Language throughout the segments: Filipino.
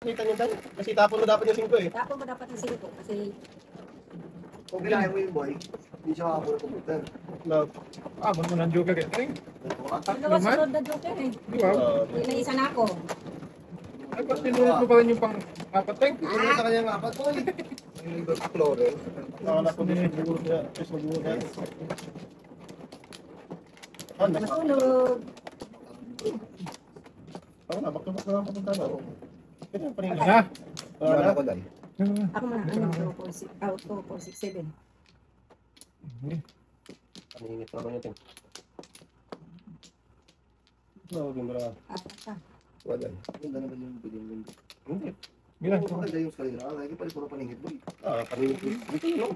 Kita niyo tayo. Kasi tapon mo dapat yung 5 eh. Tapon mo dapat yung 5 kasi... Kung kailangan mo yung boy, hindi siya makapuro ng computer. Abon mo ng joker kaya. Dalawa sunod na joker eh. Di ba? May isa na ako. Ay, ba't tinunod mo pa rin yung pang-apat teng? Ito sa kanyang apat boy. Yung Explorer. Nakala ko din siguro niya. Is magbuo niya. Ano? Masulog. Ako na, bakit na lang papunta na ako. Ito yung paningin. Ha? Wala ko dahil. Ako muna. Ano? 467. Paningit na ako niya, Ting. No, gimra. Apat pa. Wala. Ganda naman yung bilhin. Hindi. Bilang. Maganda yung skalera. Lagi pa rin puro paningit boy. Paningit. Hindi, no?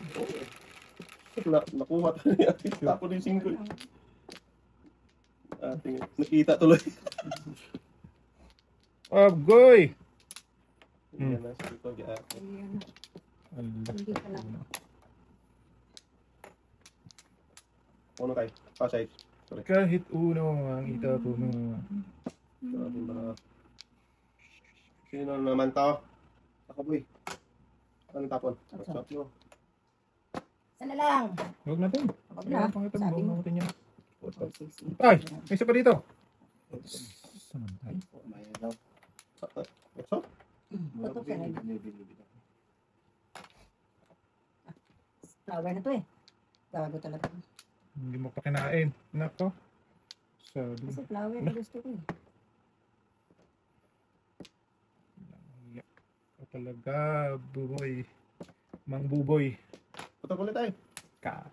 Nakuha tayo niya. Tapon yung 5 eh. Tingin. Nakita tuloy. Goy! Yan na, sige ko. Ayan. Hindi ka lang. Ano kayo? Pasay. Sorry. Kahit uno ang itapuno. Sino naman to? Ako boy. Anong tapon? Tapon. Stop mo. Sana lang. Huwag natin. Huwag na. Pangit Sabi mo. mo. Natin yan. Ay! May isa pa dito. Samantay. Mayroon daw. Ito? Tutok ka na. Flower na to eh. Gago talaga. Hindi mo pa kinain. Nako. Sabi. Kasi flower na gusto ko eh. Iyak ka talaga, buboy. Mang buboy. Putok ulit tayo. Ka.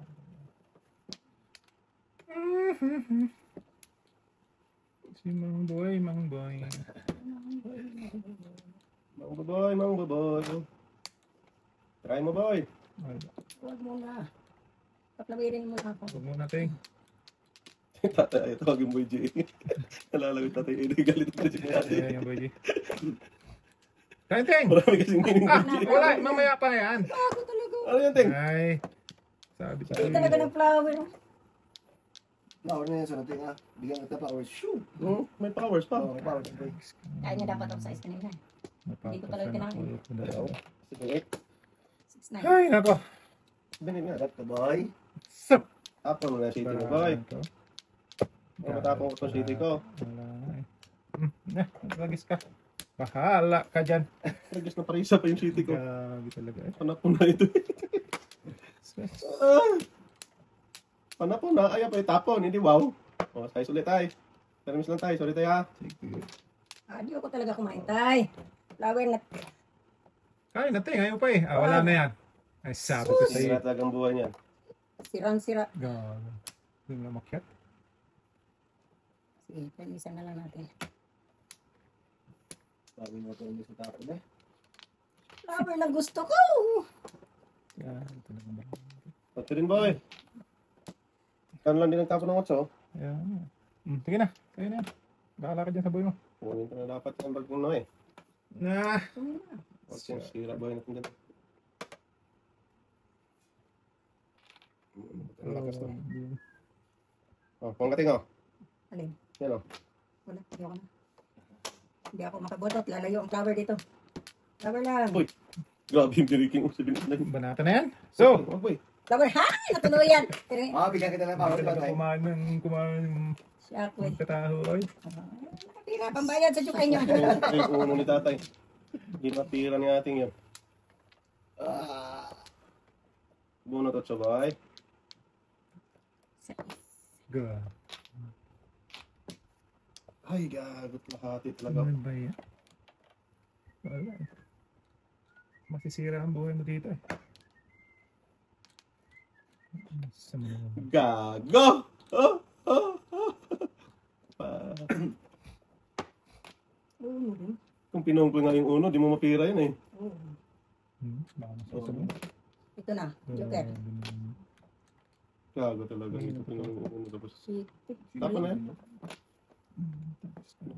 Si Mang Boy, Mang Boy. Mang baboy. Try mo boy. Huwag mo na. Paplawirin mo na ako. Huwag mo natin. Tatay, tawagin mo yung J. Nalalawit tatay. Galit na siya. Ayan yung boy. Kain, Marami kasing meaning Ah, ng J. wala. Mamaya pa yan. Gago talaga. Ano yan, Ting? Ay. Sabi sa Hindi talaga ng flower. Flower na yan sa natin ha. Bigyan kita flowers. Shoot! May powers pa. May flowers boy. Kaya niya dapat ang size kanina. Hindi ko talaga kinain. Sige, 6'9". Ay, nako. Bilhin nga. Ito boy. Sup. Tapon mo na city mo, boy. Matapong ko itong city ko. Wala na eh. Lagis ka. Bahala ka dyan. Nagis na parisa pa yung city ko. Gabi talaga eh. Panapon na ito. Panapon na. Ayaw pa tapon. Hindi wow. O, size ulit tayo. Termis lang tayo. Sorry tayo ha. Sige. Di ako talaga kumain, tay. Flower na. Kain natin. Ayaw pa eh. Wala na yan. Ay, sabi ko sa'yo. Sira talagang buhay niyan. Sirang-sira. Gabi. Hindi na makyat. Sige, permisan na lang natin. Sabi mo ito yung sa tapon eh. Flower na gusto ko. Yan. Ito na ba? Pati rin boy. Kano lang din ang tapon ng otso. Yan. Sige na. Sige na yan. Bahala ka dyan sa buhay mo. Kunin ko na dapat ang bag mo na eh. Nah. O, sira buhay natin dyan. Ang lakas na. O, pangkating o. Alin? Yan o. Wala, ayoko na. Hindi ako makabotot. Lalayo ang flower dito. Flower lang. Uy. Grabe yung diriking mo sa binigay. Banata na yan. So. Oh, boy. Flower, ha! Natuluyan! Pero, Bigyan kita ng flowers ba tayo? Kumain siya ako eh. katahoy. Tira, pambayad sa tsukay nyo. Ay, uno ni tatay. Hindi matira ni ating yun. Bunot at sabay. Ga. Ay, gagot lahati talaga. Ano ba yan? Wala eh. Masisira ang buhay mo dito eh. Sa mga... Gago! Oh, oh, oh. Kung pinungkol nga yung uno, di mo mapira yun eh. Baka masasabog. Ito na, joker. Gago talaga. Ito pinungkol yung uno tapos. Shit. Tapos na yan.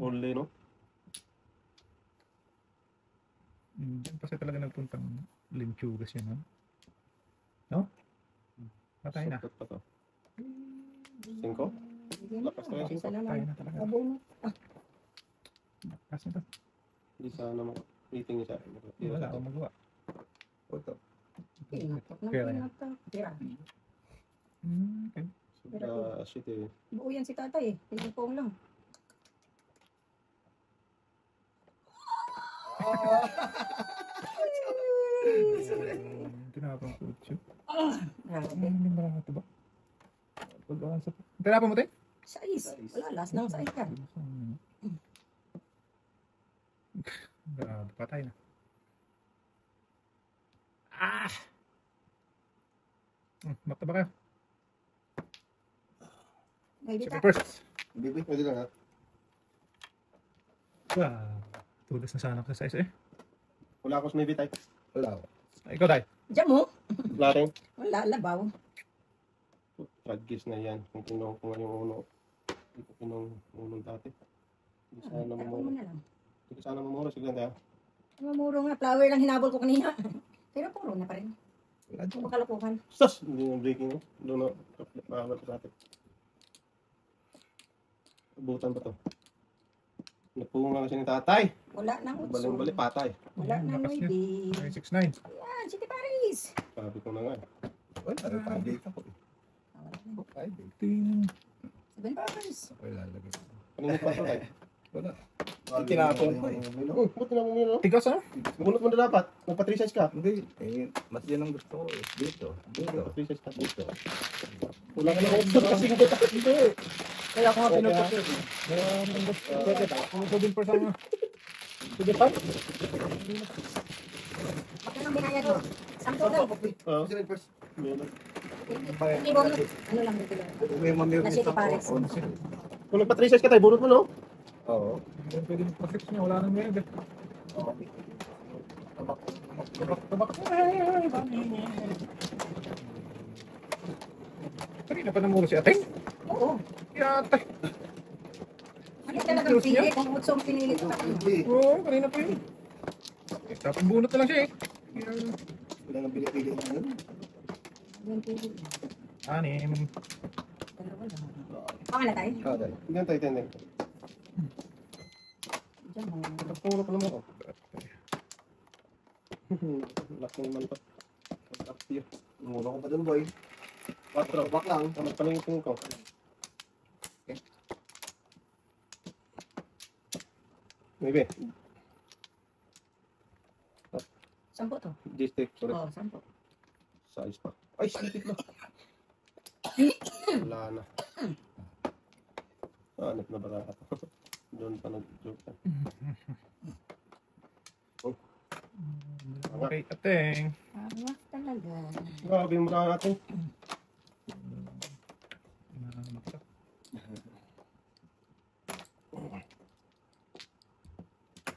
Only, no? Diyan pa siya talaga nagpuntang Linchugas yun, no? No? Patay na. Sakot pa to. 5? Lakas na yung Isa 5. na Patay lang. na talaga. Abong. Lakas na to. Hindi sana mo. Meeting niya sa akin. Wala akong magawa. Ito. Pinatok na Pera yan. pinatok. Pera. Okay. Shit eh. Buo yan si tatay eh. Pinipong lang. Tinapang kutso. Grabe. Hindi ba ito ba? Pag-awan sa... Tinapang mo tayo? Sais. Wala, last ng sais ka. Grabe, patay na. Ah! Mata ba kayo? May Sige bita. first. Bibi. Pwede lang ha. Tulos na sana ako sa size eh. Wala ako sa maybe type. Wala ako. Ikaw tayo. Diyan mo. Wala rin. Wala, labaw. Tragis na yan. Kung kinuha ko nga yung uno. Hindi ko kinuha unong dati. Hindi sana Tapon mo mamuro. na lang. Hindi sana mamuro. Sige lang tayo. Mamuro nga. Flower lang hinabol ko kanina. Pero puro na pa rin. Wala Ano dyan. ba kalukuhan? Sus! Hindi na breaking no. Doon na. Makakabal ko sa atin. Abutan ba to? Napunga kasi ni tatay. Wala nang utso. Baling-balik patay. Wala nang Lakas niya. maybe. 969. Yan, City Paris. Sabi ko na nga. Wala. Nag-update ako. Wala na. Friday. Tingnan. 7 Paris. Wala lalagay. Kanina pa to tayo. Wala. Itinapon ko eh. Buti na mo yun no? Tigas ano? Bunot mo na dapat. Magpa-3 ka. Hindi. Mas yan ang gusto ko eh. Dito. Dito. Magpa-3 ka. Dito. Wala ka na option kasi hindi. Kaya ako nga Okay, pinupukit. Ano ko din pa sa mga? Sige pa. Bakit ang binayad mo? Sampo daw. Oo. Sige, first. Hindi mo ano lang dito lang. May mamiyog Na City Paris. Kung nagpa-3 ka tayo, bunot mo no? Oo. Hindi pwede mag-fix niya. Wala nang meron. Tabak. Kanina pa namuro si Ateng? Oo. Yata. Ano talagang pili? Kung utso ang pinili ko pa. Hindi. Oo, kanina pa yun. Tapos bunot na lang siya eh. Wala nang pili-pili na yun. Yung pili. Anim. Dalawa lang. Pangalan tayo? Ah, dahil. Tingnan tayo, tingnan. Diyan mo. Nagpuro pa naman ako. Laki naman pa. Pagkaktiyo. Mura ko pa dun, boy. 4. Bak lang. Tamat pa lang yung tingin ko. Maybe. Sampo to? District. Sorry. Oo, sampo. Size pa. Ay, sipit na. Wala na. Hanap na baraha. Doon pa nag-joke ka. Okay, Ateng. Awas talaga. Grabe yung mukha natin.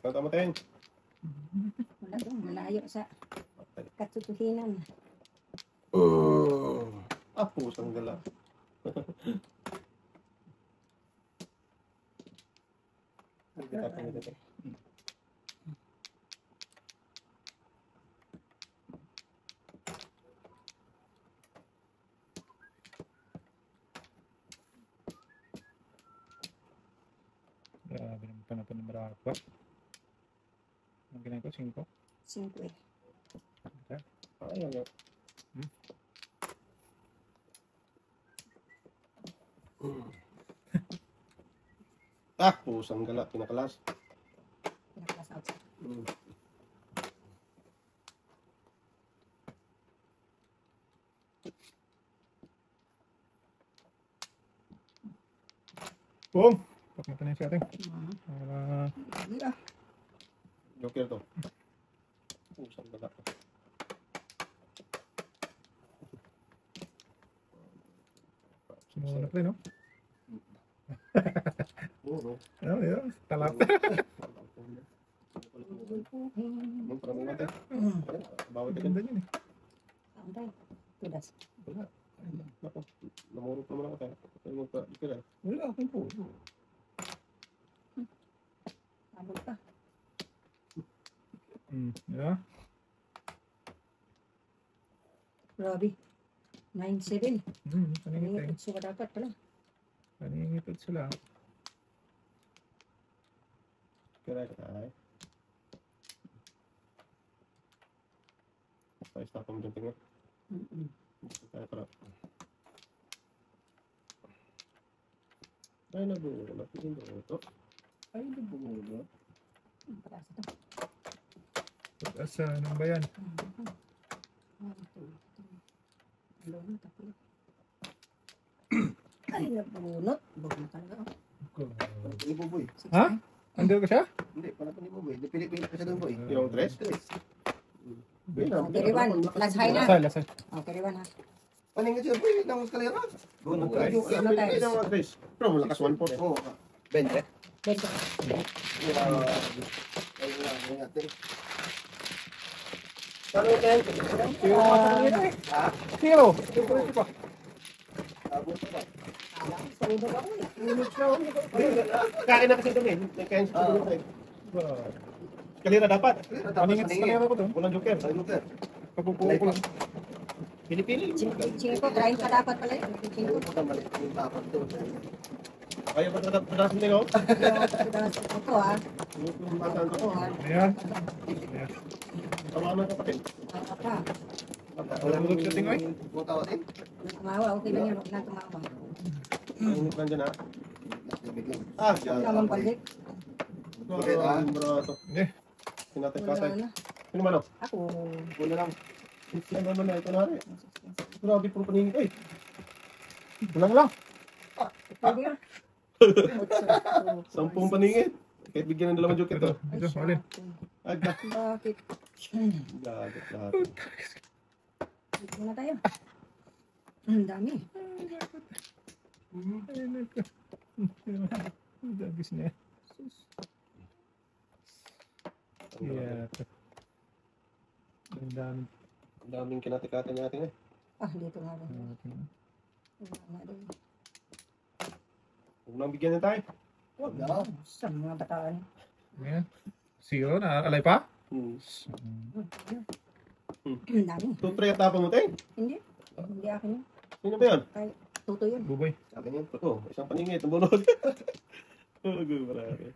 Tama tayo. Wala doon. Malayo sa katutuhinan. Pusang gala. Grabe naman pa ng marapa. Ang ginagawa ko? 5? 5 eh. Ayaw nga. Pusang gala. Pinakalas. Pinakalas outside. Boom! Pakita na yung sa ating. Ah, hindi ah. Joker to. Pusang gala. Sumulat rin, no? Oo. Oh, yeah. Talap. Anong parang natin? Bawal ka Ganda din. yun eh. Saan tayo? Tudas. Wala. Ako, namurot naman ako tayo. Tayo magpa-ikira. Wala akong po. Abot pa. Yeah. Grabe. 9-7. Kaningit Nangyayapit suka dapat pala. Kaningitod sila. Kira ka tayo. Tayo sa akong dyan tingnan. Mm-mm. Tayo para. Ay, nabulot. Ito. Ay, nabulot. Ang pataas ito. Asa, ano ba yan? Ay, nabunot. Bunot talaga. Ni Buboy. Ha? Andun ka siya? Hindi, pala ni Buboy. Pilit-pilit ka siya doon, boy. Yung tres? Tres. Kiriwan, last high na. Lasay. Oh, kiriwan ha. Paning ka siya, boy. Nang eskalera. Ano tayo? Yung Ano tayo? Ay, mga tres. Pero malakas 1-4. Oo. 20. Bento. Ayun lang, natin. Ano yan? Ha? Zero. Abot pa. Saludo ako eh. Kain na kasi doon eh. Nagkain sa doon tayo. Kalira dapat. Tapos Paningit sa paningin. kanila ko doon. Walang joker. Ay, Luther. Papupuo ko lang. Pili-pili. Chinko, trying ka dapat pala yun. Chinko. Ito mali. Yung tapat doon. Ayaw ba tadasin din ako? Ito ha. Yung basan ko. Ito ha. Ayan. Tawa ng kapatid. Baka pa. Tulog siya tingoy. Kung tawatin. Tumawa, okay lang yun. Huwag na tumawa. Ang nandiyan na. Nabigyan. Ah, Huwag naman balik. Barato. Eh, Sinatay Wala katay. na. Sino man o? Ako. Wala lang. Ano na ito na rin. Grabe puro paningin. Ay, kulang lang. Pwede yun. 10 paningin. Kahit bigyan ng 2 joker to. Ito, alin. Agda. Bakit? Gagat lahat. Dito muna tayo. Ang dami. Ay, nako. Dagis na yan. Yeah. Ang dami. Ang daming kinatikatan natin eh. Ah, dito nga rin. Wala nga rin. Huwag nang bigyan na tayo. Wag na. Sa mga bataan. Ayan. Zero na. Alay pa? Ang dami. 2-3 at tapang mo tayo. Hindi. Hindi akin yun. Sino ba yun? Tuto yun. Buboy. Sabi niya. Oo, isang paningit. Ang bunod. Oo, marami.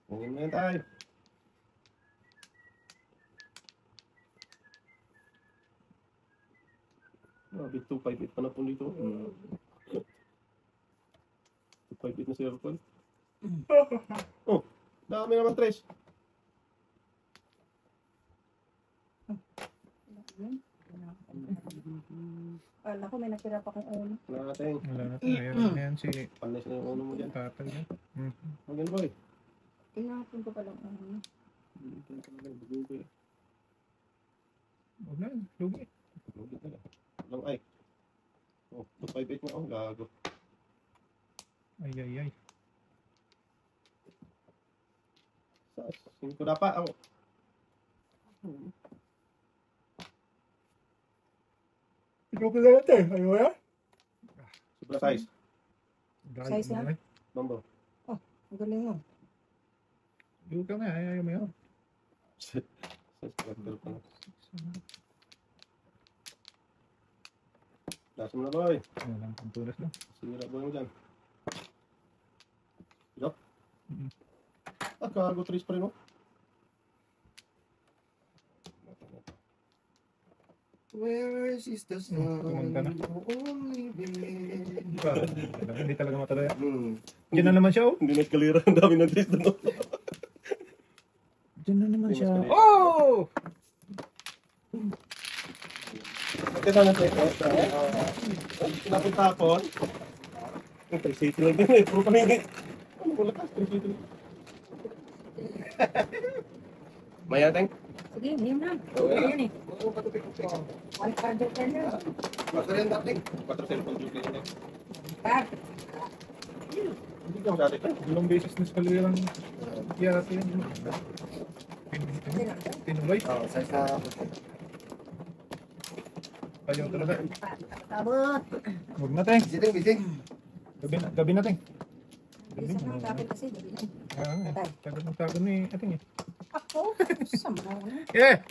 Hangin na yan tayo. Grabe, 258 pa na po dito. 258 na circle. Oh, dami naman tres. Kala ko may natira pa kong ulo. Wala natin. Wala na ito. Ayan si Panis na yung uno mo dyan. tatay niya. Hangin boy. Tinapon ko palang ulo. Huwag na. Lugi. Lang ay. Oh, 258 na. Oh, gago. Ay, ay, ay. Sa 5 dapat ako. Ikaw pa natin. Ayaw ya? Sobra size. Size na? Bambo. Ang galing mo. Lugi ka nga. Ayaw mo yun. Size character pa na. Lasa mo na boy. Walang pampunas lang. Sira boy mo dyan. Yup. Mm. Ah, gago 3 pa rin oh. Where is the sun? Kumanta na. Only believe. Hindi talaga matalaya. Hmm. Diyan na naman siya, oh. Hindi nagkalira. Ang dami ng tres doon. Diyan na naman siya. Mas Oh! Ito na natin. Pinapon-tapon. Ang 360 lang din eh. Puro paningit. Ano ko lakas? 360 lang. Maya, teng. Sige, ngayon na. Okay. Ayan eh. One card of ten na. Basta rin dating. 4 cellphone juke yun eh. Card. Hindi ka masyado. Ilang beses na sa kalirang yate yan. Tinuloy. Oh, size na. Ayaw talaga. Tabot. Huwag na, Teng. Bising, bising. Gabi na, Teng. Gabi Isa na na. sa akin kasi. Gabi na. Ah, tagal ng tagal ni ating eh. Ako? Sama na. Yeah!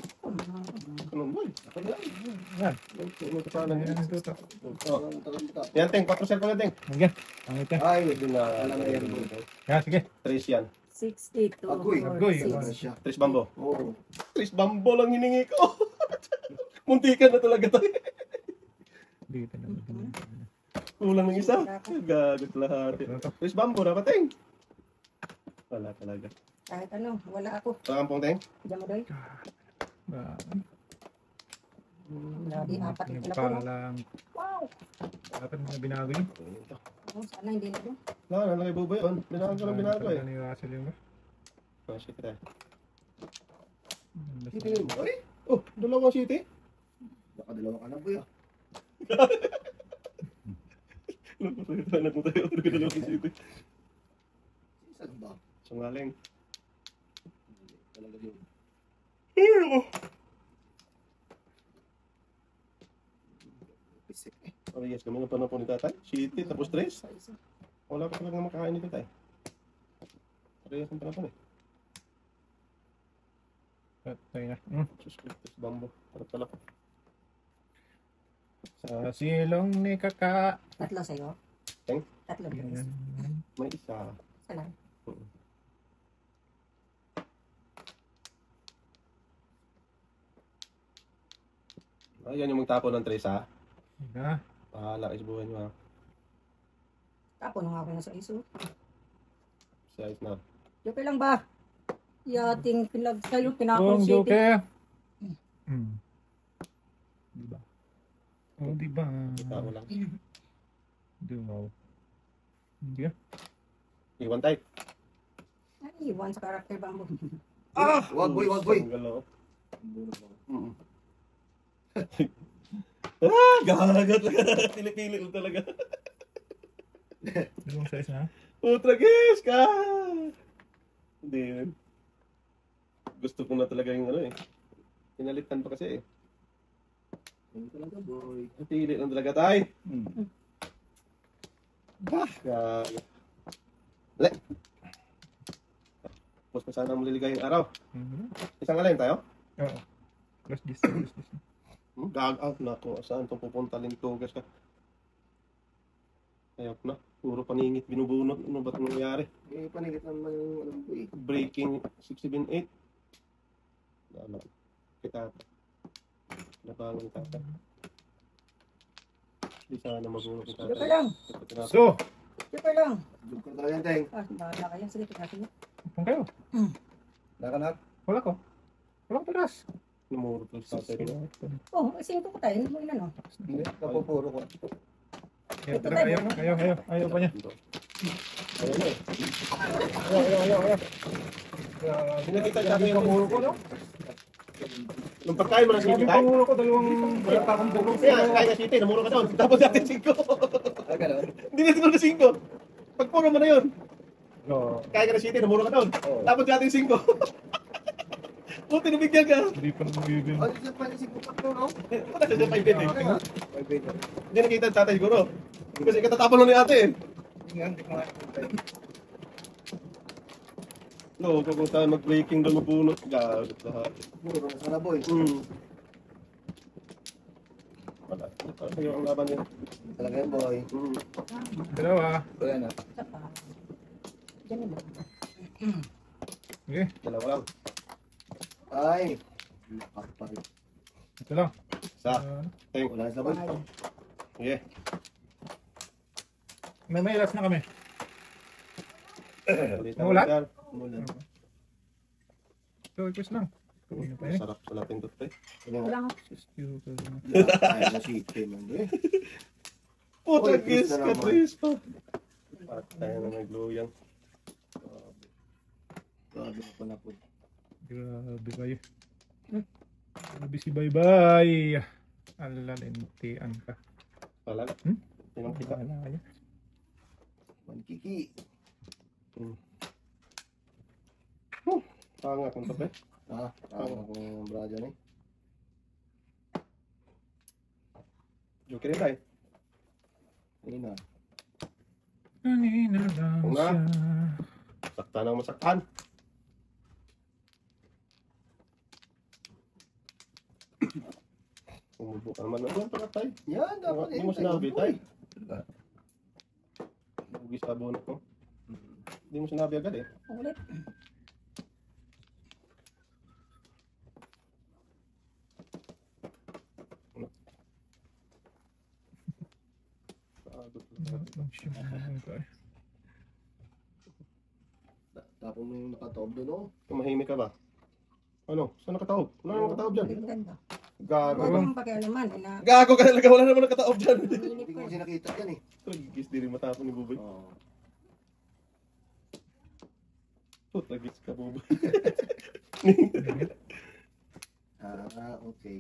Anong boy? Ako na lang. Yan. Ano ka sana? Ayan ang tuto. Oh. Yan, teng. 4 cellphone na, teng. Hanggang. Ang ito. Ay, Doon na. alam na yan. Yan, sige. 3 yan. 62. Agoy. Agoy. Wala siya. Tris Bambo. Oo. Tris Bambo lang hiningi ko. Muntikan na talaga tayo. Hindi talaga. Kulang ng isa. Gagot lahat. Ano to? Tris Bambo, dapating. Wala talaga. Kahit ano, wala ako. Saan pong teng? Diyan mo doy. Ah, Lagi apat yung para pala lang. Wow! Dapat na binago yun. Oh, sana hindi na doon. Wala, nalagay buboy on. Binago ko lang binago eh. Talaga ni Russell yung Ah, shit tayo. Basta- City yun. Ay! Oh, dalawang city. Baka dalawang anak boy ah. Anak mo tayo. Dalawang city. Saan ba? Sungaling. Talaga yun. Pisik eh. Oh yes, kami na panapon ni tatay. City, tapos tres. Isa-isa. Wala pa talaga makakain nito tayo. Parehas ang panapon eh. Patay na. Sus, Tris Bambo. Harap talak. Sa silong ni Kaka. Tatlo sa'yo? Teng? Tatlo. Yan. May isa. Sana. Ayan yung magtapon ng tres ha. Na. Pahala kayo sa buhay nyo ha. Tapon nga ako na sa iso. Size na. Joke lang ba? Yating pinag sa'yo, Kung pinakong city. joke. Diba? Oh, diba? Tao lang. Diba? Hindi ah. Iwan tayo. Ay, iwan sa karakter bambo. Ah! Wag boy, wag boy. Ang galaw. Mm. Gagat lang. Pili-pili lang talaga. Dalawang size na. Utragis ka! Hindi. Gusto ko na talaga yung ano eh. Pinalitan pa kasi eh. Ano talaga boy? Pili lang talaga tayo. Hmm. Gagat. Le. Tapos na sana maliligay yung araw. Isang alin tayo? Oo. Plus this. Plus this. Gag-out na ako. Saan itong pupunta? Lintugas ka. Ayok na. Puro paningit, binubunot. Ano ba't nangyayari? Eh, panigit naman yung alam boy. Breaking 678. Ano? Kita. Nabangon tata. Di sana mabunot yung Joke tata. lang. So, Joke lang. Joke ka talaga yan, Teng. Ah, bahala kayo. Sige, tignan mo. kung kayo. Nakanak. Wala ko. Wala ko paras. Namurot yung tata. Oh, 5 ko tayo. Ano mo yun ano? Hindi, kapupuro ko. Ayaw talaga. Ayaw pa niya. Ayun na eh. Ayaw. Pinakita sa akin yung Pangulo ko, no? nung pagkain mo ng Sabi city tayo. pangulo ko, dalawang wala pa akong bulong. Kaya kaya na city, namuro ka doon. Tapos natin 5. Ah, gano'n? Hindi na tinuro na 5. Pagpuro mo na yun. Oo. Kaya ka na city, namuro ka doon. Oo. Tapos natin 5. Puti nabigyan ka. Hindi pa nabibigyan. Oh, di pa rin si Pupak to, no? Wala siya dyan 5 eh. Ano nga? May beta. Hindi nakita ang tatay siguro. Kasi katatapon lang ni ate eh. Hindi ko nga. No, kung tayo mag-breaking doon mabunot. Gagot lahat. Puro na sana, boy. Wala. Sa'yo ang laban niya. Talaga yan, boy. Dalawa. Wala na. Isa pa. Diyan mo. Okay. Dalawa lang. Ay! Lakas pa rin. Ito lang. Isa. Teng. Wala na, boy. Ay, Sige. May last na kami. Ulit Namulat? yan. So, request lang. Kawin na pa eh. Sarap sa lating dot eh. wala nga. Ay, nasipin man, boy. Puta Uy, gis Chris na ka, naman. Chris pa. Patay na nagluyang. Grabe na pa na po. Grabe kayo. Grabe si bye-bye. Alalintian ka. Wala na. Tinang kita. Wala kayo. Mankiki. Tanga kung tabi. Ah, tama akong brother eh. Joke rin tayo. Ayun na. Kanina lang Oo nga. siya. Saktan ang masaktan. Umubo ka naman. Ano pa tayo? Yan, dapat Hindi mo sinabi boy. tayo. Bugis sa bonot ko. Hindi mo sinabi agad eh. Ulit. Tapos mo yung nakataob doon, oh. Tumahimik ka ba? Ano? Saan nakataob? Wala namang nakataob dyan. Tingnan ba? Gago. Huwag mong pakialaman. Eh, na, Gago ka talaga. Wala namang nakataob dyan. Inip Hindi ko ko eh. kasi nakita yan, eh. Tragis, di rin matapon ni Buboy. Oo. Tragis ka, Buboy. Okay.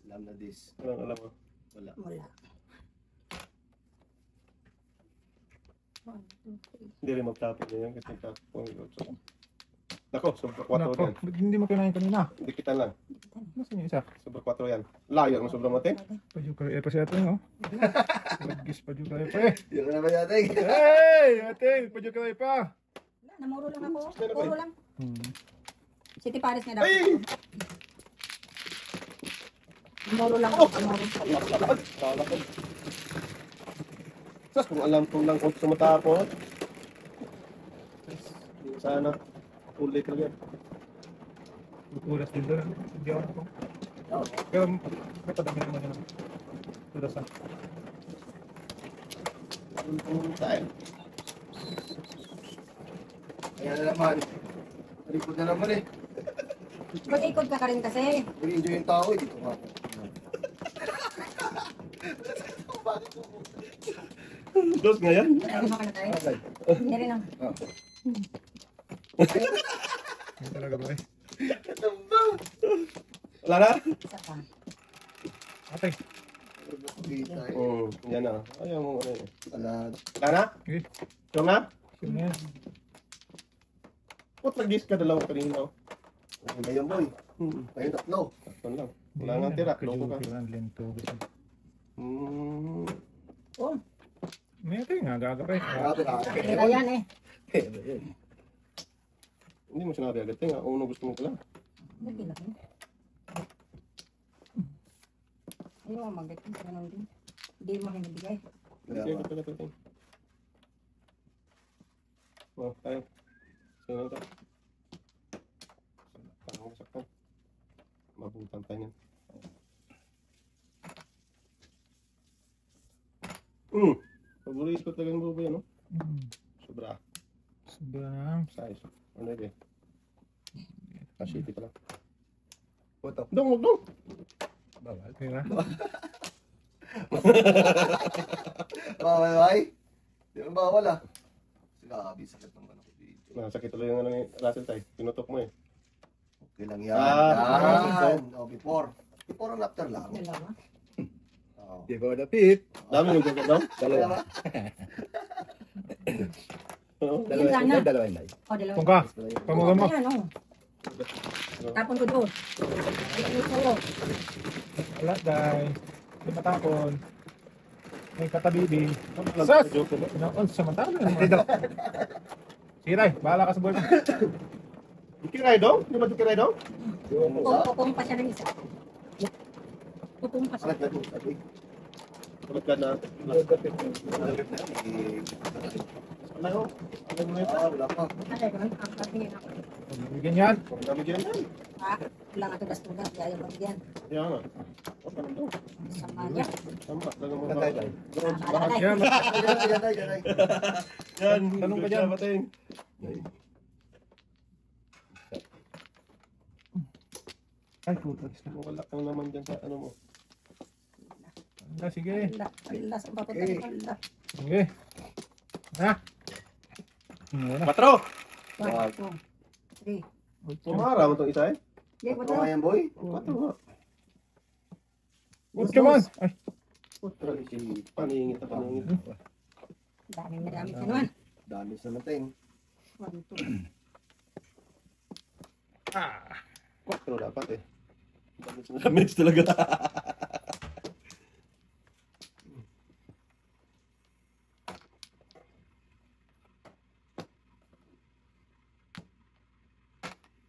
Alam na this. Alam mo. Wala. Wala. 1, 2, 3. Hindi rin magtapon niya yan kasi tapon. Nako, sobra 4 Nako, yan. ba't hindi mo kinain kanina? Dikitan lang. Nasaan yung isa? Sobra 4 yan. Layo mo sobra mati. Padyo ka pa siya ito, no? Lagis padyo ka pa eh. Yun na ba yata, eh? Hey! Ate, padyo ka pa! Wala, namuro lang ako. Puro lang. City Paris nga daw. Ay! Namuro lang ako. Namuro. Lalakad. Sas, kung alam ko lang kung sumatapon. Sana. Ulit lang yan. Bukulas din doon. Hindi ako ako. Pero may padami naman yun. Tulas na. Tayo. Ayan na naman. Nalikod na naman, eh. Mag-ikot ka rin kasi. Nag-enjoy yung tao, eh. Dito ka. Dos nga yan. Ano ka na tayo? Okay. Hindi rin lang. Hindi talaga ba eh. Wala na? Isa pa. Ate, Kita, eh. Yan na. Ayaw mo ano eh. Wala. Wala na? okay. Ito na? Sino na yan? Ba't nag-gis ka dalawa kanina? Okay na yun, boy. Ayun, tatlo. Takpan lang. Wala nga tira. Loko ka. Kajukiran, lento. Oh, May ate nga, gagapay. Grabe ka. kaya yan eh. Hindi mo sinabi agad. Tinga, uno gusto mo pala. Hindi lang. Ayaw mo mag-get. Ganun din. Hindi mo hinibigay. Sige, agad pala ito. Oh, tayo. Sino na ito? Parang masaktan. Mabutan tayo niyan. Paborito ko talaga ng bubo yan, no? Sobra. Sobra na. Size. Ano yun eh? Kashiti pala. Puto. Dong, dong! Bawal. Kaya, Bawal, bay. Di ba bawal, ah? Grabe, sakit ng ano ko dito. Nasakit tuloy yung ano ni Russell tayo. Pinutok mo eh. Okay lang yan. Ah, Yan. Oh, before. Before and after lang. Dalawa. Oh. Before the pit. Dami yung gagawin, no? Dalawa. Oo. Yun lang na. Dalawa yun. O, dalawa. kung ka, pamugan mo. Ayan, oh. Tapon ko doon. Ikot ko. Wala, guys. Hindi matapon. May katabibi. Sas! Sas! Pinaon sa matalo. Sige, Ray. Bahala ka sa buhay mo. Ikiray dong? Di ba ikiray dong? Pupong pa siya ng isa. Pupong pa siya. Alat na ito. Sabi. Ulit ka na. Alat na. Ano? Ano mo ito? Wala pa. Ay, ganun. Ang katingin ako. Bigyan yan. Huwag namin yan. Wala nga tugas-tugas. Di ayaw magyan. Yan nga. Huwag ka dong. Sama niya. Tama. Talaga mo Tatay, tay. Alay. Yan. Yan, tay, yan, tay. Yan. Tanong ka Good dyan. job, ating. Ay, puto. Wala kang naman dyan sa ano mo. Sige. Ala, sa papunta ng ala. Sige. Ha? Muna. 4! 1, 2, 3. Pumara mo itong isa eh. Hindi, Ito wala. nga yan, boy. 4 nga. Good ka man. Ay, Paningit na paningit. Daming madami ka naman. Dami sa natin. 1, 2. 4 dapat eh. Damage talaga.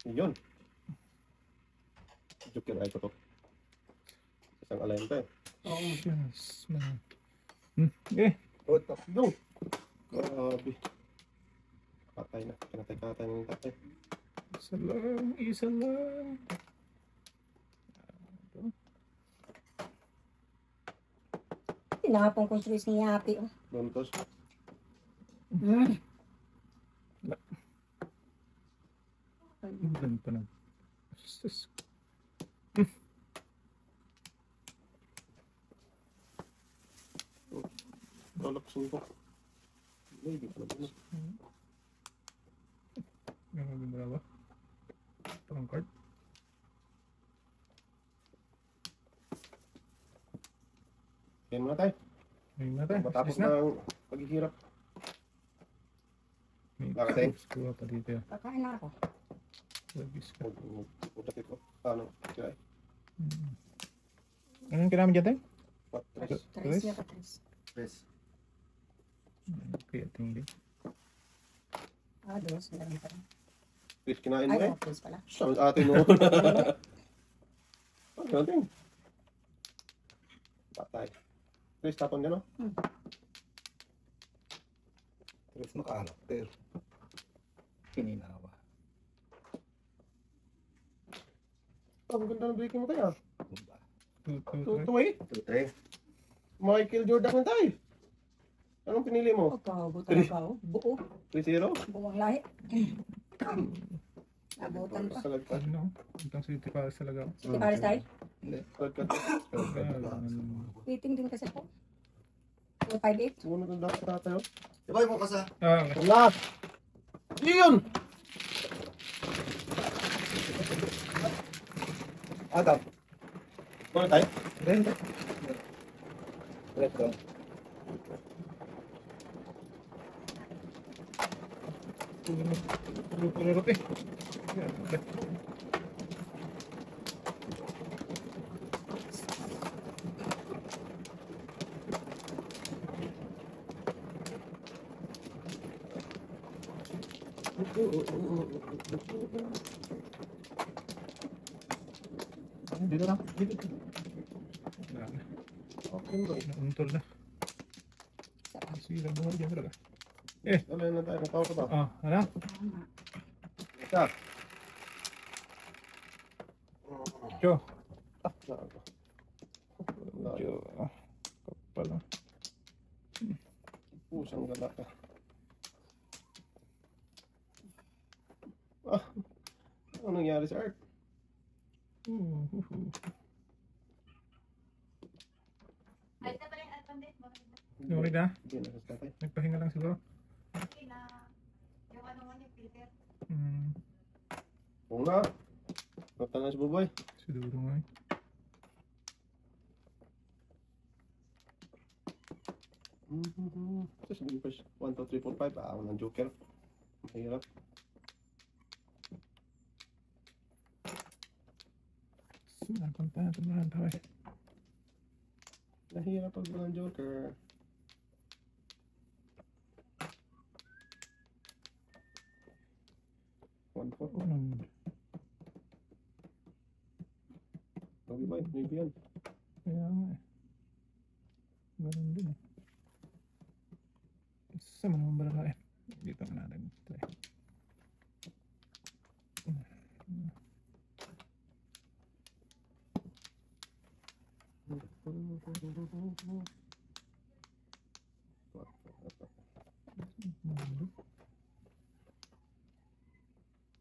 Yun. Joker ay ko to. Isang alayan pa eh. yes, man. Okay. Puto. Go! Grabe. Patay na. Pinatay-katay ng tatay. Isa lang, isa lang. Tinapong kong Chris ni Happy. Oh. Dontos. Mm. Ilan pa na. Sus. Loloksin ko. Maybe pa na. Meron din ba? Parang card. Yan muna tayo. Ayun na tayo. Matapos Alis na. ng paghihirap. May Nakating. kuha pa dito. Kakain na ako. Lagis ka. Utakit ko. Paano? Kaya. Anong kinamin dyan tayo? What? Tres. Tres niya ka, Tres. Press. Kaya tingin. Ah, dos. Meron pa rin. Chris, kinain mo Ay, eh. oh, Tres pala. Sa atin mo. Ano natin? Patay. Chris, tapon ka no? Press mo karakter. Kininawa. Ang ganda ng breaking mo tayo. Diba? Tuway. 2-3. Michael Jordan na tayo. Anong pinili mo? Oh, kago talaga. Oh. Buo. 3-0? Buong lahi. Abutan pa. Salagkat. Ano? Itang City Palace talaga. Sige, pares tayo. Hindi. Salagkat. Waiting din kasi ako. 458. Sumunod ang dapat tayo. Diba mo ka sa? Wala! Yun! Adam. Ano tayo? Hindi. Let's go. Puro eh. Dito lang. Dito. Wala na. Okay ba? Nauntol na. Sira buhay dyan talaga. Ano na tayo? Natawa ko ba? Ano? Tama. Isa. Jo. Gago. Jo. Kapal na. Pusang gala ka. Ah. Ano nangyari sa Art? Okay na? Hindi na sa tatay. Nagpahinga lang siguro. Oo na. Nata na si Buboy. Siguro nga eh. Tapos hindi pa 1, 2, 3, 4, 5. Ako ng Joker. Mahirap. Napunta na tumahan tayo eh. Nahirap pag ng Joker. One, four. Anong? Sabi ba? Maybe yan. Kaya nga eh. Ganun din eh. Sama naman ba na eh. Dito na natin. Try.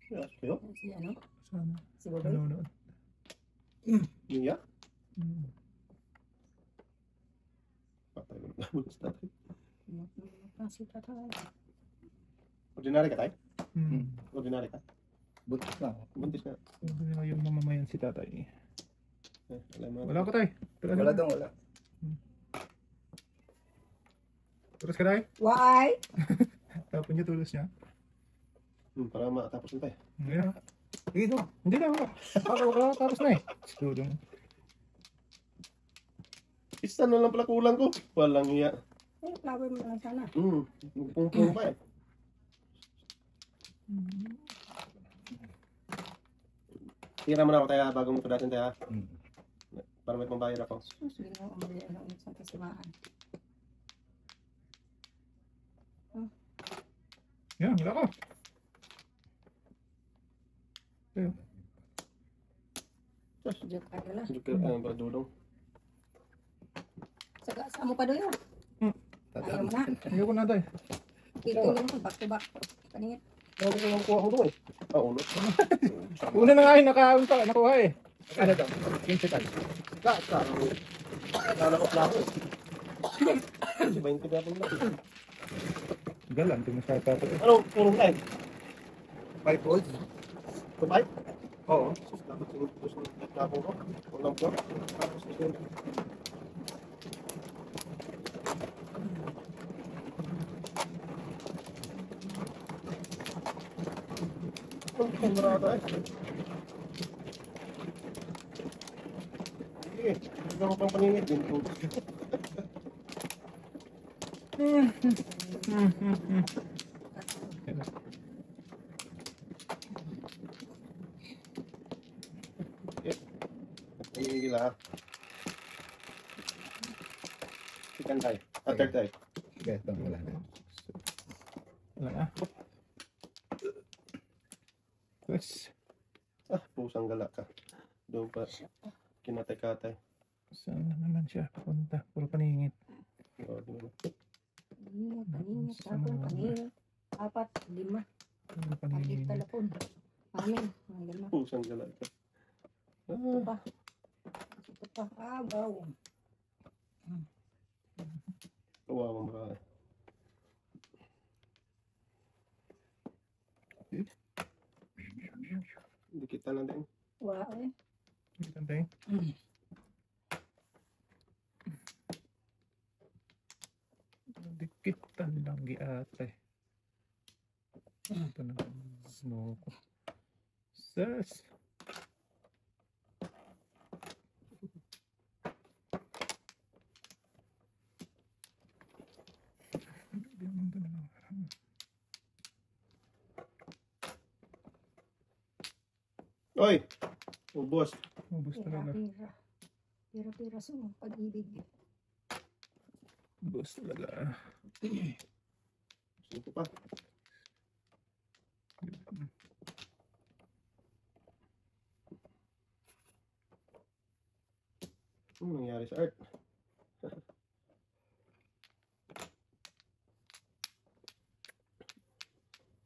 Yes, kayo? Si ano? Sana. Si Boboy. Nanonood. Niya? Mm. Patay mo na bukas tatay. Kasi tatay. Ordinary ka tayo? Mm. Ordinary ka? Buntis na. Buntis na. Sabi nga yung mamamayan si tatay. Alam mo. Wala ko tay. Wala daw, wala. Tulos ka tay? Why? Tapon niya tulos niya. Para matapos na tayo. Yeah. Dito. Hindi na wala. Wala tapos na eh. Siguro. Isa na lang pala kulang ko. Walang iya. Eh, flower mo lang sana. Nagpungpung pa eh. Tira mo na ako tayo bago mo tudasin tayo. Para may pambayad ako. Sige na, umuli ang ulit sa kasimaan. Yan, wala ko. Joke ka lang. Joker, para dudong. Sa mo pa doon yun. Ayaw mo na. Ayoko na tayo. Tingin mo, back to back. Paningit. Ano ko lang kuha ko doon eh. Uno. Una na nga yung nakuha eh. Ano daw? 15 tayo. Ka. Lalakot lang ako. Si 20 na po lang. Galang, tumasata ito. Ano, purong live? 5 volts? Kupay? Oo. Dapat sinipos ng tapo ko. Ulang po. Tapos na siya. Ang kamarada eh. Sige, hindi ako pang paningit din po. Hindi lang. Second tayo. Third tayo. Okay, tama wala na. Wala na. Yes. Pusang gala ka. Doon pa. Kinatay-katay. Saan na naman siya papunta? Puro paningit. Paningit, tapon, paningit. 4, 5. Puro Pagit paningit. talapon. Amin. Ang ganda. Pusang gala ka. Ito pa. Ito pa. Wow. Kawawa marami. Hindi kita lang din. Wow eh. Dito tayo. Dikitan lang giate. Ito na smoke. Sas. Oy! Ubos. Ubus talaga. Pira-pira. Pira-pira sa pag-ibig. Ubus talaga. Sino pa? Ano nangyari sa art?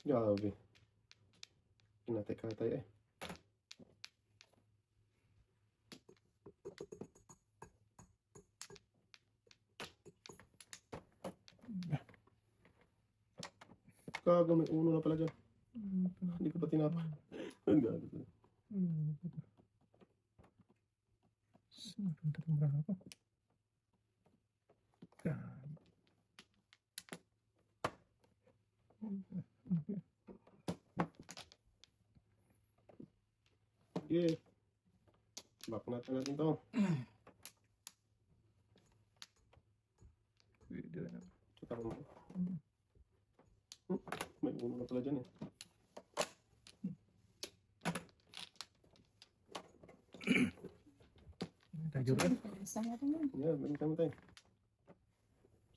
Grabe. Kinatay-katay eh. Gago, may uno na pala dyan. Hindi ko pa tinapa. Ang gago. Saan punta ng bravo? Sige. Back natin to. Pwede na. Tsaka mo. May uno na pala dyan eh. Tayo dyan. Saan natin yun? Yeah, meron kami tayo.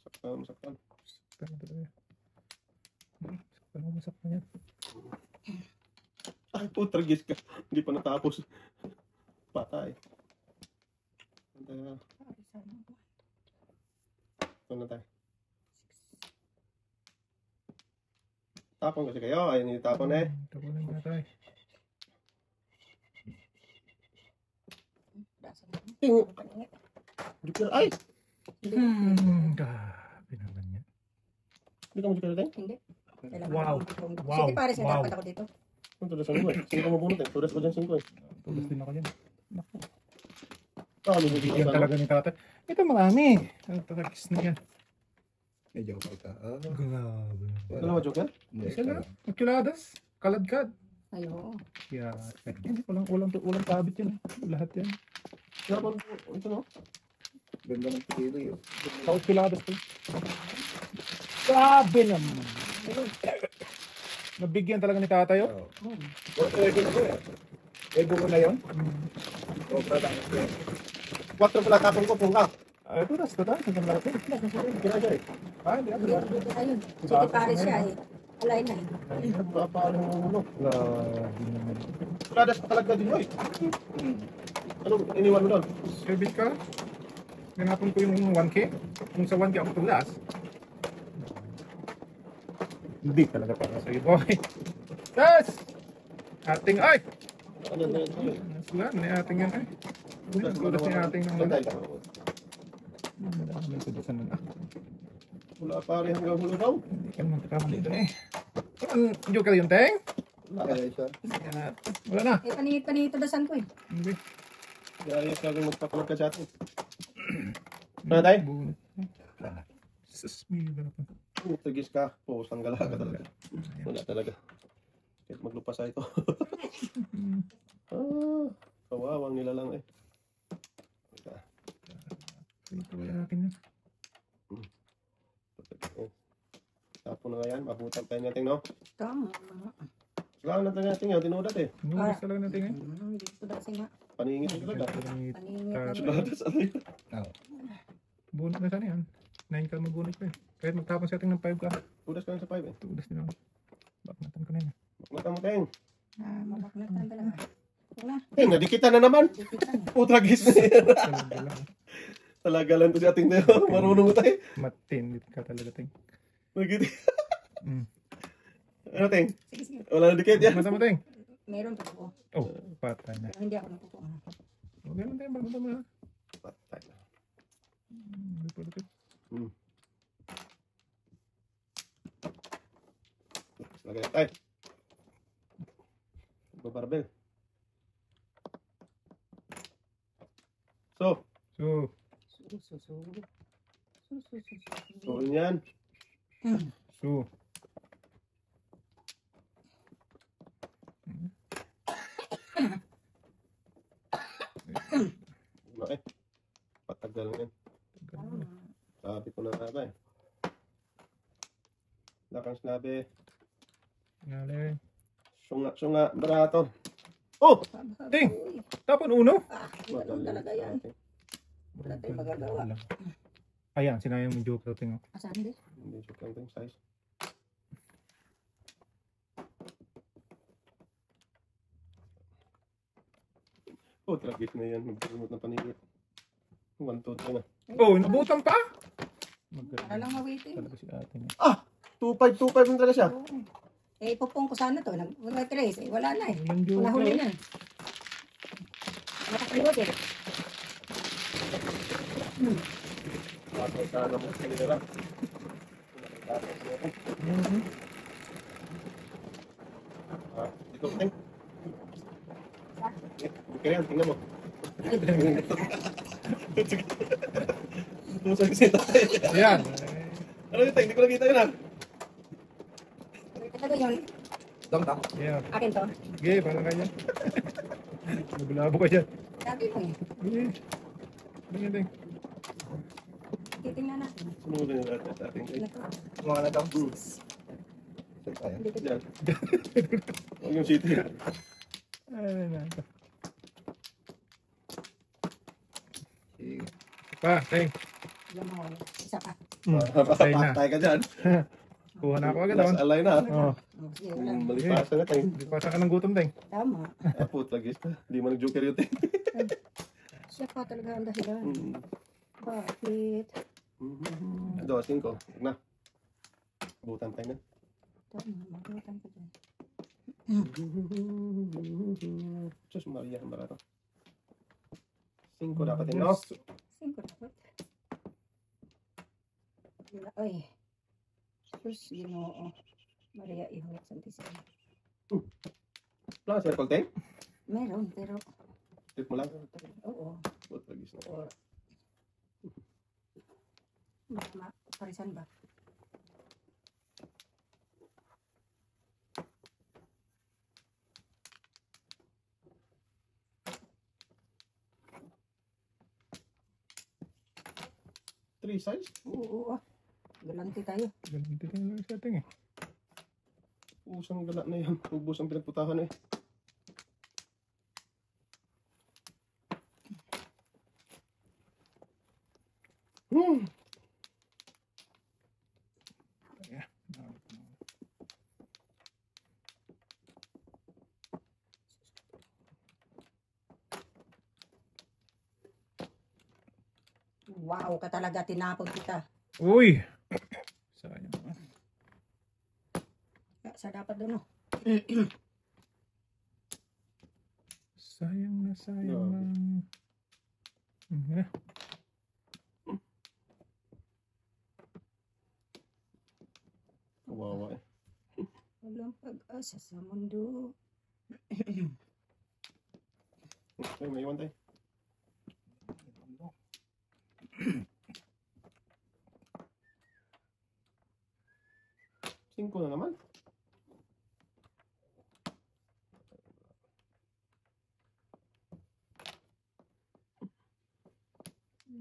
Saktan. Saktan na talaga. Saktan mo, masaktan yan. Ay, putragis ka. Hindi pa natapos. Patay. Patay na. Ito na tayo. Tapon kasi kayo. Ayaw nyo tapon eh. Tapon na tayo. Ting! Joker, ay! Grabe naman yan. Hindi ka mo joker tayo? Hindi. Kailangan Wow. ako dito. Wow. Sige pares na Wow. dapat ako dito. Ang tulas ang eh. Sino ka mabunot eh? Tulas ko dyan 5 eh. Tulas din ako yan. Naku. Lumubig Bigyan ka talaga ni tatay. Ito marami. Ang tatagis na yan. Medyo kapag ka. Grabe. Dalawa joker? Isa na. Magkuladas. Kaladkad. Ay, oo. Yeah. Walang tabit yan. Lahat yan. Dapat ito no? Ganda ng pilo yun. Sa kuladas ko. Grabe naman. Nabigyan talaga ni tatay. Oh. Buko na yun? O, pradang. 4 pala tapon ko, pungka. Ay, tulas ko tayo. Sa laki. Kira siya eh. Ah, hindi ako. Dito tayo. Sige pares siya eh. Kulay na. Papaano ang ulo. Grabe naman. Pradas pa talaga din, oy. Ano, iniwan mo doon? Service ka? Ganapon ko yung 1K. Kung sa 1K ako tulas. Hindi talaga para sa'yo, boy. Yes! Ating, ay! Ano na yun? Wala, may ating yan, ay. Tudas ni ating ng wala. Wala. May tudasan na. Wala pare hanggang hulo daw. Hindi ka naman kakamali dito eh. Saan, joker yun, Teng? Wala. Wala na. Panito dasan ko eh. Hindi. Kaya yung sabi magpapalag ka sa atin. Ano tayo? Bunot. Sus, may iba na pa. Tagis ka. Pusang gala ka talaga. Wala talaga. Kahit maglupasa ito. Kawawang nila lang eh. Ito ay akin yan. Tapo na nga yan. Mabutan tayo natin, no? Tama. Kailangan natin natin yun. Tinudat eh. Nugas talaga natin eh. Dito dasin nga. Paningit ang talaga. Paningit na Sulat sa ano yun. Bunot na sana yan. 9 ka magbunot ko eh. Kahit magtapon sa ating ng 5 ka. Tudas ka lang sa 5 eh. Tudas din ako. Baknatan ko na yun. Mata mo tayong. Mabaknatan talaga. Wala. Eh, nadikitan na naman. Dikitan. Utragis na yan. Talaga lang. Talaga lang to si ating tayo. Marunong mo tayo. Matindit ka talaga, Teng. Nagkiti. Mm. Ano, Teng? Sige, sige. Wala na dikit yan. Mata mo, Teng. Meron pa ako. Oh, patay na. Pero hindi ako napupuan. Okay lang, Teng. Baknatan mo na. Patay na. Hindi pa dito. Lagay na tayo. Barbel. So, so yun yan. So. Okay. Patagal yan. Sabi ko na nga ba eh. Lakang sinabi. Ngayon. Sunga, barato. Oh! Ting! Tapon uno. Ganun talaga yan. Wala tayong magagawa. Ayan, sinayang mo joke Ting. Asan din? Hindi siya lang yung size. Oh, tragis na yan. Magpapamot na panigit. 1, 2, 3 na. Oh, nabutan pa? Para lang mawitin. Talaga si ating. 2.5 na talaga siya. Eh, ipupong ko sana to. Wala trace. Eh, wala na eh. Walang joke. Wala huli na. Nakapagod eh. Bakit sana mo sa nila. Dito, Teng. Okay yan, tingnan mo. Pusang kasi tayo. Ayan. Ano yun, Teng? Hindi ko nakita yun ah. Ito yun. Dong. Ayan. Akin to. Sige, parang kanya. Nagulabo ka dyan. Sabi mo eh. Sige. Ganyan, Ting. Titingnan natin. Sumunod na natin sa ating Ano to? Mga na dong. Ayan. Dito Diyan. Huwag yung city. Ay, nako. Sige. Pa, Ting. Yan mo. Isa pa. Patay na. Patay ka dyan. Kuha na ako agad. Last alay na. Oh, Oh, sige, wala. Malipasan na, Teng. di pa ka ng gutom, Ting. Tama. Apo, tragis na. Hindi man nag-joker yun, Teng. Siya pa talaga ang dahilan. Bakit? Ado, 5. Huwag na. Butan tayo na. Tama. Maglutan ko dyan. Diyos Maria, ang barato. 5 dapat yun, no? 5 dapat. Ay. Sus, Ginoo. Maria Ihoy Santisima. Wala ka circle, Teng? Meron, pero Tip mo lang. oo. Oh, tragis na. Or parisan ba? Three size? Oo. Galanti tayo. Ganun dito lang sa ating eh. Usang gala na yan. Ubus ang pinagputahan eh. Wow ka talaga, tinapon kita. Uy! Sayang. Sa dapat doon, no? Sayang na sayang No. lang. Yeah. Kawawa eh. Walang pag-asa sa mundo. Okay, may iwan tayo. Singko na naman.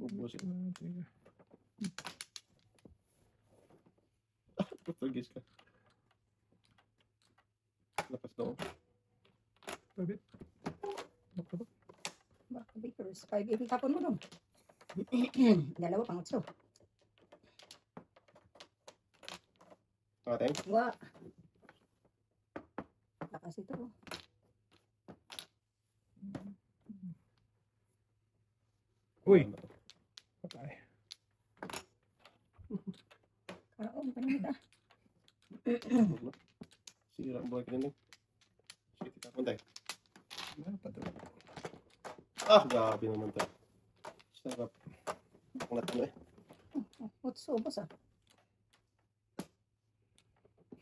Ubusin. Portuguese ka. Lakas daw. Pabit. Bakit? Baka bakers. 580 tapon mo dong. Dalawa pang utso. Ating. Wa. Lakas ito. Oh. Uy! Patay. Kaon pa naman ta. Sira ang buhay ka din. Shit, itapon tayo. Ah, grabe naman to. Sarap. Pangat ano eh. Utso, boss ah.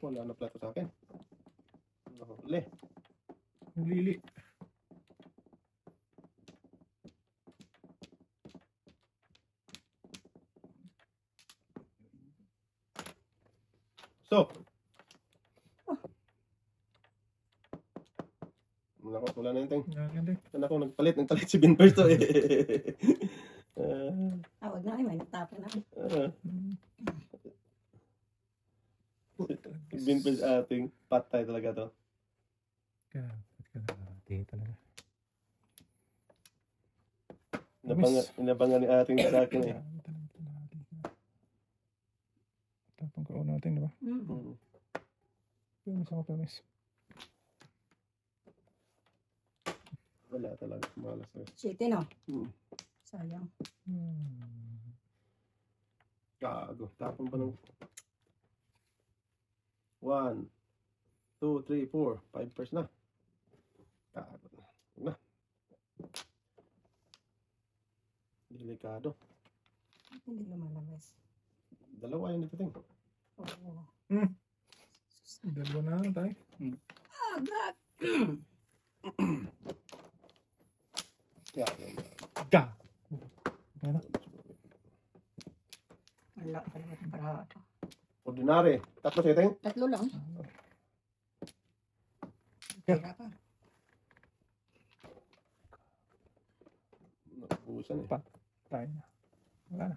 Wala na plato sa akin. Nakahuli. Lili. So. Nako, wala na yung ting. Ganda. Ako, nagpalit si Binpers to eh. Wag na ay, may nagtapon na. Binpers ating patay talaga to. Kalahati talaga. Inabangan ni ating sa akin eh. Tapang kaon natin, di ba? Mm. Permis ako, permis. Wala talaga. Malas na. City, no? Hmm. Sayang. Gago. Tapon pa ng 1, 2, 3, 4. 5 pairs na. Gago. Na. Delikado. Hindi lumalabas. Dalawa yun dito ting. Oo. Dalawa na lang tayo. Agad! Gago. Ga! Ano? Wala pa naman para ito. Ordinary. Tatlo siya ting. Tatlo lang. Kaya pa. Nabusan eh. Tayo na. Wala na.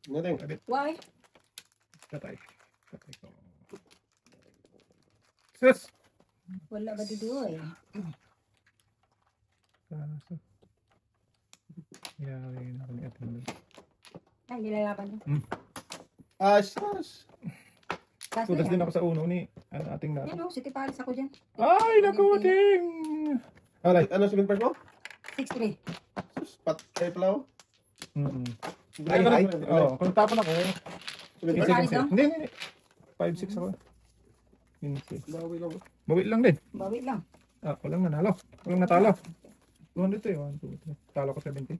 Ano ting? Why? Patay. Patay ko. Sus! Wala ba dito eh? Kaso. Yari na kami atin. Ay, nilalaban niya. Asas! Kaso Tudas din yan. ako sa uno ni ating natin. Yan o, City Paris ako dyan. Ay, naku, ting! Alright. Ano si Binpers mo? 6-3. Patay pala oh. Ay, ay. Oo, kung tapon ako. Si Binpers? Paris daw? Hindi. 5-6 ako. Hindi. Bawi lang. Bawi lang din. Bawi lang. Walang nanalo. Walang natalo. 200 eh. 1, 2, 3. Talo ko 70.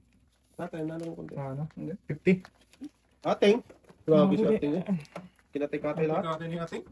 Tatay, nalo ng konti. Ano? 50. Ating? Grabe si Huli. ating eh. Kinatay-katay lahat. Ating.